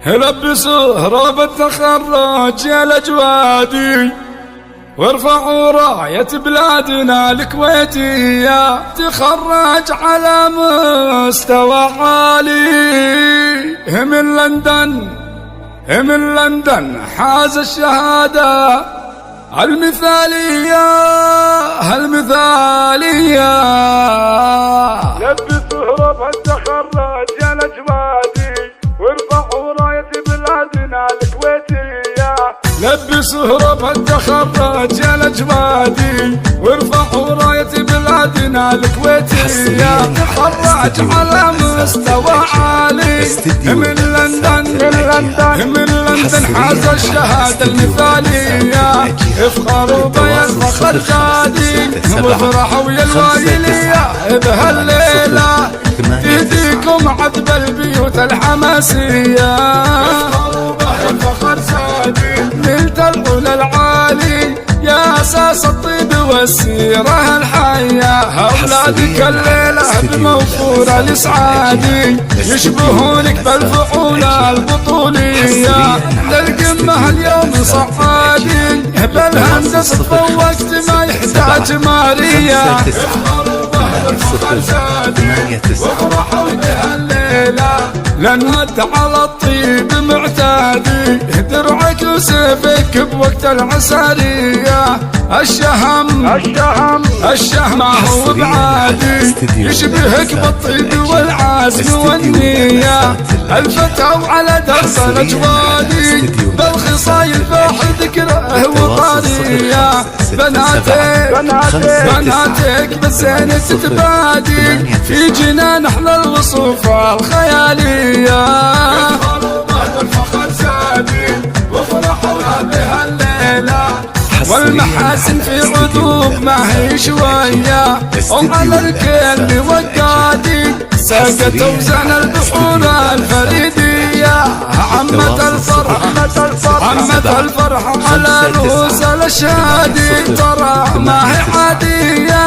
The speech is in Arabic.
لبسوا هرب التخرج يا الأجوادي، وارفعوا راية بلادنا الكويتية، تخرج على مستوى عالي. من لندن حاز الشهادة المثالية. لبسوا هرب التخرج يا الأجوادي، وارفعوا راية بلادنا الكويتية. لبسوا هرب التخرج يا الأجوادي، وارفعوا راية بلادنا الكويتية، تخرج على مستوى عالي. من لندن حاز الشهادة المثالية، افخروا بيا الفخر جادي، وافرحوا ويا الوايلية بهالليلة، تهديكم عذب البيوت الحماسية. افخروا بيا الفخر جادي، نلت العلا العالي، يا أساس الطيب والسيرة الحية. أولادك الليلة بموفورة الإسعادي، يشبهونك بالفعول البطولية، للقمة اليوم صعادي، بالهندسة تفوقت ما يحتاج مالية. افخروا بالفخر جادي، وافرحوا بهالليلة، لنمد على الطيب معتادي، درعك وسيفك بوقت العسارية. الشهم هو بعادي، يشبهك بالطيب والعزم والنية، الفتى على درب الأجوادي، بالخصايل فاحل ذكره وطنية. بناتك بالزين تتبادي، في جنان احلى الوصوف الخيالية. والمحاسن في عذوب ما هي شوية، وعلى الكل وقادي، ساقت وزن البحور الفريدية. عمت الفرح على رؤوس الأشهادي، ترى ما هي عادية.